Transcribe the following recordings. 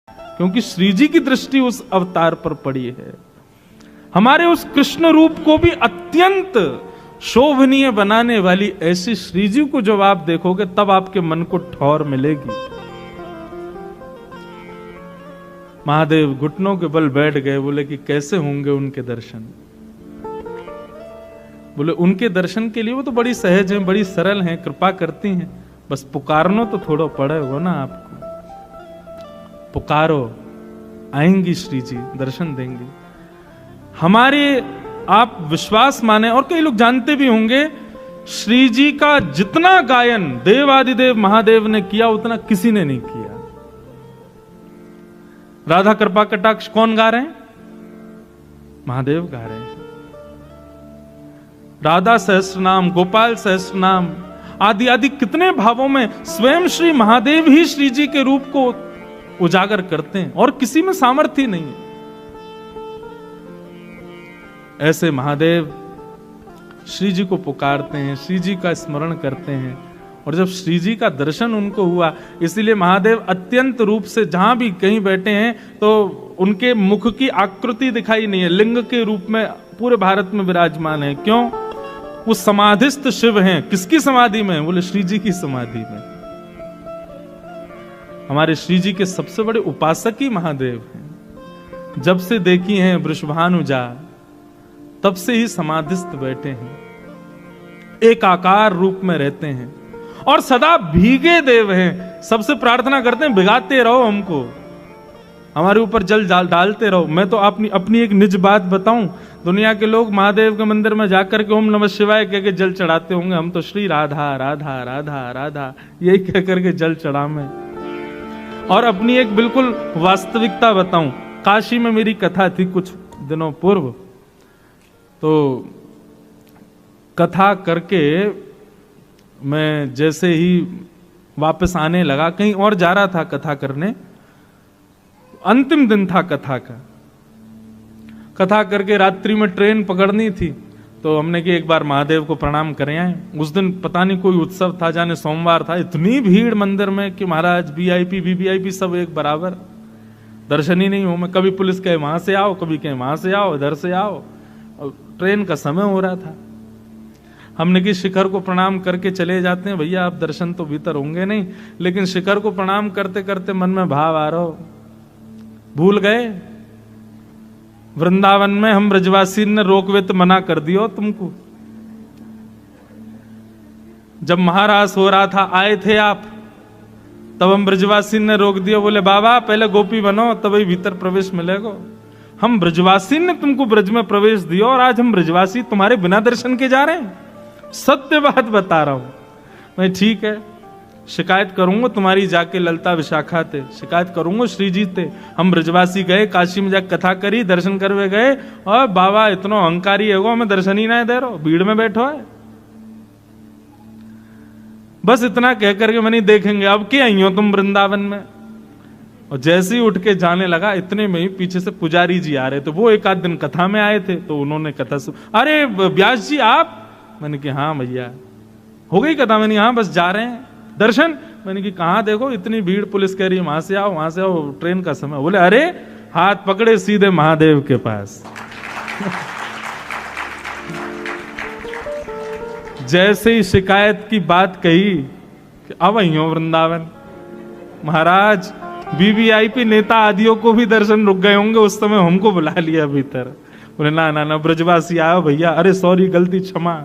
क्योंकि श्री जी की दृष्टि उस अवतार पर पड़ी है। हमारे उस कृष्ण रूप को भी अत्यंत शोभनीय बनाने वाली ऐसी श्री जी को जब आप देखोगे तब आपके मन को ठौर मिलेगी। महादेव घुटनों के बल बैठ गए, बोले कि कैसे होंगे उनके दर्शन। बोले उनके दर्शन के लिए वो तो बड़ी सहज हैं, बड़ी सरल हैं, कृपा करती हैं, बस पुकारनो तो थोड़ा पड़ेगा ना आपको। पुकारो, आएंगी श्री जी, दर्शन देंगी। हमारे आप विश्वास माने, और कई लोग जानते भी होंगे, श्री जी का जितना गायन देवादिदेव महादेव ने किया उतना किसी ने नहीं किया। राधा कृपा कटाक्ष कौन गा रहे हैं? महादेव गा रहे हैं। राधा सहस्त्रनाम, गोपाल सहस्त्रनाम आदि आदि कितने भावों में स्वयं श्री महादेव ही श्री जी के रूप को उजागर करते हैं और किसी में सामर्थ्य नहीं है। ऐसे महादेव श्री जी को पुकारते हैं, श्री जी का स्मरण करते हैं, और जब श्री जी का दर्शन उनको हुआ, इसीलिए महादेव अत्यंत रूप से जहां भी कहीं बैठे हैं तो उनके मुख की आकृति दिखाई नहीं है, लिंग के रूप में पूरे भारत में विराजमान है। क्यों? वो समाधिस्थ शिव हैं। किसकी समाधि में? बोले श्री जी की समाधि में। हमारे श्री जी के सबसे बड़े उपासक ही महादेव हैं। जब से देखी हैं वृषभानुजा तब से ही समाधिस्थ बैठे हैं, एक आकार रूप में रहते हैं और सदा भीगे देव हैं। सबसे प्रार्थना करते हैं भिगाते रहो हमको, हमारे ऊपर जल डालते रहो। मैं तो अपनी एक निज बात बताऊं, दुनिया के लोग महादेव के मंदिर में जाकर के ओम नमः शिवाय कह के जल चढ़ाते होंगे, हम तो श्री राधा राधा राधा राधा यही कह करके जल चढ़ा में। और अपनी एक बिल्कुल वास्तविकता बताऊं, काशी में मेरी कथा थी कुछ दिनों पूर्व, तो कथा करके मैं जैसे ही वापस आने लगा, कहीं और जा रहा था कथा करने, अंतिम दिन था कथा का। कथा करके रात्रि में ट्रेन पकड़नी थी, तो हमने कि एक बार महादेव को प्रणाम करें आए। उस दिन पता नहीं कोई उत्सव था, जाने सोमवार था, इतनी भीड़ मंदिर में कि महाराज वीआईपी वीवीआईपी सब एक बराबर, दर्शन ही नहीं हो। मैं कभी पुलिस कहे वहां से आओ, कभी कहे वहां से आओ, इधर से आओ, और ट्रेन का समय हो रहा था। हमने कि शिखर को प्रणाम करके चले जाते हैं, भैया आप दर्शन तो भीतर होंगे नहीं। लेकिन शिखर को प्रणाम करते करते मन में भाव आ रहा हो, भूल गए वृंदावन में हम ब्रजवासी ने रोकवे तो मना कर दियो तुमको। जब महारास हो रहा था आए थे आप, तब हम ब्रजवासी ने रोक दिया, बोले बाबा पहले गोपी बनो तभी भीतर प्रवेश मिलेगा। हम ब्रजवासी ने तुमको ब्रज में प्रवेश दिया और आज हम ब्रजवासी तुम्हारे बिना दर्शन के जा रहे हैं। सत्य बात बता रहा हूं मैं। ठीक है, शिकायत करूंगा तुम्हारी, जाके ललता विशाखा थे शिकायत करूंगा, श्री जी थे। हम ब्रजवासी गए, काशी में जाकर कथा करी, दर्शन करवे गए, और बाबा इतना अहंकारी है, हमें दर्शन ही ना दे रहो, भीड़ में बैठो है। बस इतना कह करके मैंने देखेंगे अब क्या आई हो तुम वृंदावन में। और जैसे ही उठ के जाने लगा, इतने में ही पीछे से पुजारी जी आ रहे थे, वो एक आध दिन कथा में आए थे, तो उन्होंने कथा अरे व्यास जी आप? मैंने कि हाँ भैया हो गई कथा। मैंने हाँ बस जा रहे हैं दर्शन। मैंने कि कहाँ देखो इतनी भीड़, पुलिस कह रही है वहां से आओ वहां से आओ, ट्रेन का समय। बोले अरे हाथ पकड़े सीधे महादेव के पास। जैसे ही शिकायत की बात कही कि अब आई हो वृंदावन, महाराज वीवीआईपी नेता आदियों को भी दर्शन रुक गए होंगे, उस समय हमको बुला लिया भीतर। बोले ना ना ना ब्रजवासी आओ भैया, अरे सॉरी गलती क्षमा।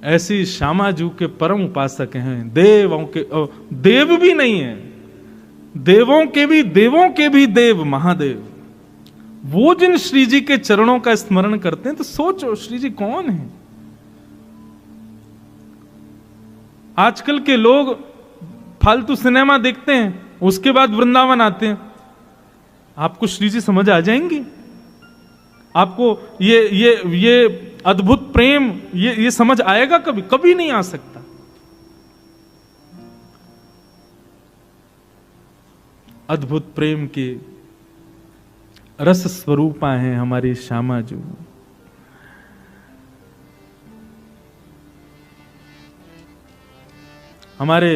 ऐसी श्यामाजू के परम उपासक हैं, देवों के देव भी नहीं है, देवों के भी देव महादेव। वो जिन श्री जी के चरणों का स्मरण करते हैं तो सोचो श्री जी कौन है। आजकल के लोग फालतू सिनेमा देखते हैं, उसके बाद वृंदावन आते हैं। आपको श्री जी समझ आ जाएंगी? आपको ये अद्भुत प्रेम ये समझ आएगा? कभी कभी नहीं आ सकता। अद्भुत प्रेम की रस स्वरूपा हैं हमारी श्यामा जी। हमारे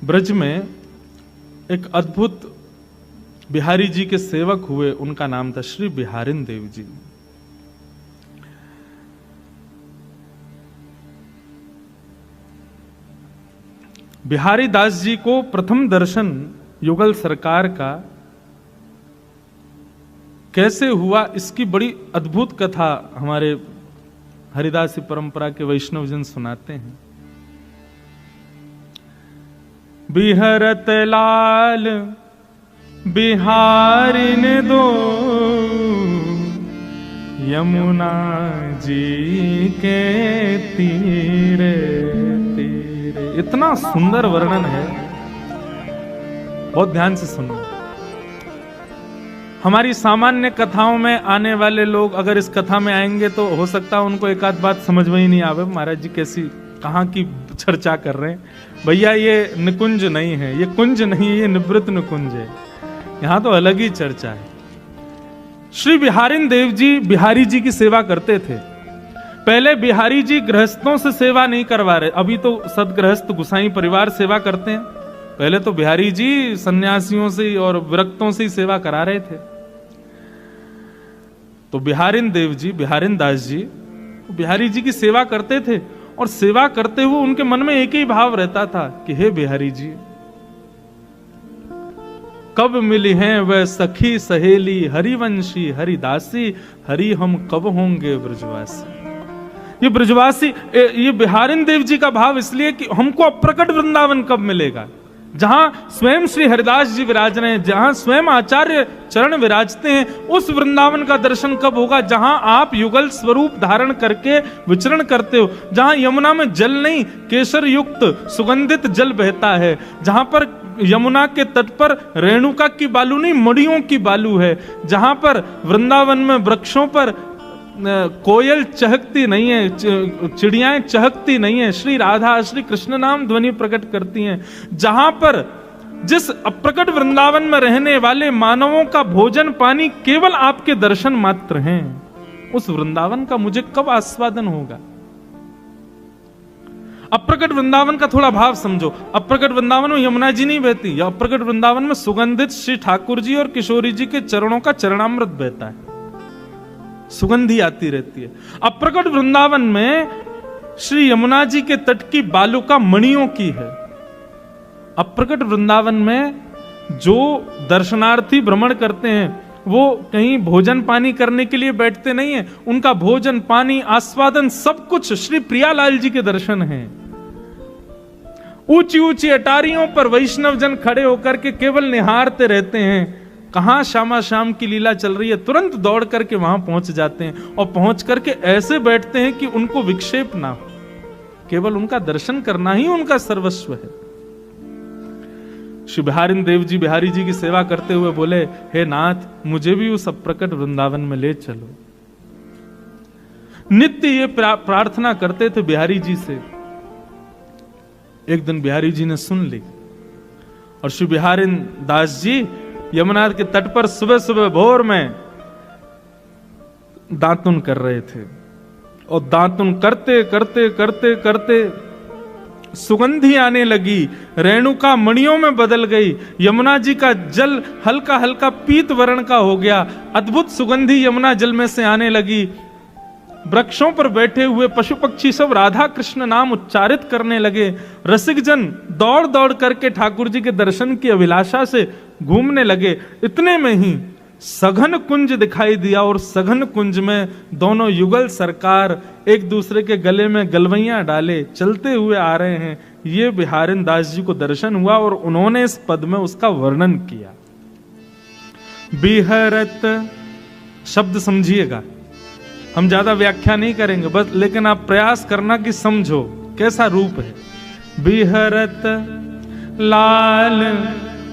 ब्रज में एक अद्भुत बिहारी जी के सेवक हुए, उनका नाम था श्री बिहारिन देव जी। बिहारी दास जी को प्रथम दर्शन युगल सरकार का कैसे हुआ, इसकी बड़ी अद्भुत कथा हमारे हरिदासी परंपरा के वैष्णव जन सुनाते हैं। बिहरत लाल बिहारिन दो यमुना जी के तीरे तीरे। इतना सुंदर वर्णन है, बहुत ध्यान से सुनो। हमारी सामान्य कथाओं में आने वाले लोग अगर इस कथा में आएंगे तो हो सकता है उनको एक आध बात समझ में ही नहीं आवे, महाराज जी कैसी कहाँ की चर्चा कर रहे हैं। भैया ये निकुंज नहीं है, ये कुंज नहीं है, ये निवृत्त निकुंज है। यहां तो अलग ही चर्चा है। श्री बिहारिन देव जी बिहारी जी की सेवा करते थे। पहले बिहारी जी गृहस्थों से सेवा नहीं करवा रहे, अभी तो सदगृहस्थ गुसाई परिवार सेवा करते हैं। पहले तो बिहारी जी सन्यासियों से और विरक्तों से ही सेवा करा रहे थे। तो बिहारिन देव जी, बिहारिन दास जी बिहारी जी की सेवा करते थे, और सेवा करते हुए उनके मन में एक ही भाव रहता था कि हे बिहारी जी, कब मिली हैं वह सखी सहेली हरिवंशी हरिदासी, हरि हम कब होंगे ब्रजवासी। ये ब्रजवासी, ये बिहारिन देव जी का भाव इसलिए कि हमको अप्रकट वृंदावन कब मिलेगा, जहां स्वयं श्री हरिदास जी विराज रहे हैं, जहां स्वयं आचार्य चरण विराजते हैं, उस वृंदावन का दर्शन कब होगा जहां आप युगल स्वरूप धारण करके विचरण करते हो, जहां यमुना में जल नहीं केसर युक्त सुगंधित जल बहता है, जहां पर यमुना के तट पर रेणुका की बालू नहीं मड़ियों की बालू है, जहां पर वृंदावन में वृक्षों पर कोयल चहकती नहीं है, चिड़ियाएं चहकती नहीं है, श्री राधा श्री कृष्ण नाम ध्वनि प्रकट करती हैं, जहां पर जिस अप्रकट वृंदावन में रहने वाले मानवों का भोजन पानी केवल आपके दर्शन मात्र हैं, उस वृंदावन का मुझे कब आस्वादन होगा। अप्रकट वृंदावन का थोड़ा भाव समझो। अप्रकट वृंदावन में यमुना जी नहीं बहती, या अप्रकट वृंदावन में सुगंधित श्री ठाकुर जी और किशोरी जी के चरणों का चरणामृत बहता है, सुगंधी आती रहती है। अप्रकट वृंदावन में श्री यमुना जी के तट की बालुका मणियों की है। अप्रकट वृंदावन में जो दर्शनार्थी भ्रमण करते हैं वो कहीं भोजन पानी करने के लिए बैठते नहीं है, उनका भोजन पानी आस्वादन सब कुछ श्री प्रियालाल जी के दर्शन हैं। ऊंची ऊंची अटारियों पर वैष्णव जन खड़े होकर के केवल निहारते रहते हैं, कहां श्यामा श्याम की लीला चल रही है, तुरंत दौड़ करके वहां पहुंच जाते हैं, और पहुंच करके ऐसे बैठते हैं कि उनको विक्षेप ना हो, केवल उनका दर्शन करना ही उनका सर्वस्व है। श्री बिहारिन देव जी बिहारी जी की सेवा करते हुए बोले, हे नाथ, मुझे भी उस अप्रकट वृंदावन में ले चलो। नित्य ये प्रार्थना करते थे बिहारी जी से। एक दिन बिहारी जी ने सुन ली, और श्री बिहारिन दास जी यमुना के तट पर सुबह सुबह भोर में दातुन कर रहे थे, और दातुन करते करते करते करते सुगंधी आने लगी, रेणुका मणियों में बदल गई, यमुना जी का जल हल्का हल्का पीत वर्ण का हो गया, अद्भुत सुगंधी यमुना जल में से आने लगी। वृक्षों पर बैठे हुए पशु पक्षी सब राधा कृष्ण नाम उच्चारित करने लगे। रसिक जन दौड़ दौड़ करके ठाकुर जी के दर्शन की अभिलाषा से घूमने लगे। इतने में ही सघन कुंज दिखाई दिया, और सघन कुंज में दोनों युगल सरकार एक दूसरे के गले में गलवैयां डाले चलते हुए आ रहे हैं। ये बिहारिन दास जी को दर्शन हुआ, और उन्होंने इस पद में उसका वर्णन किया। बिहरत शब्द समझिएगा, हम ज्यादा व्याख्या नहीं करेंगे बस, लेकिन आप प्रयास करना कि समझो कैसा रूप है। बिहरत लाल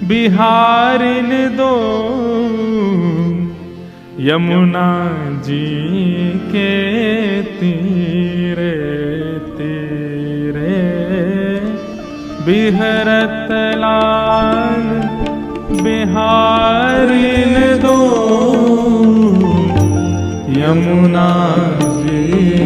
बिहारिन दो यमुना जी के तीरे तीरे, बिहरत लाल बिहारिन दो यमुना जी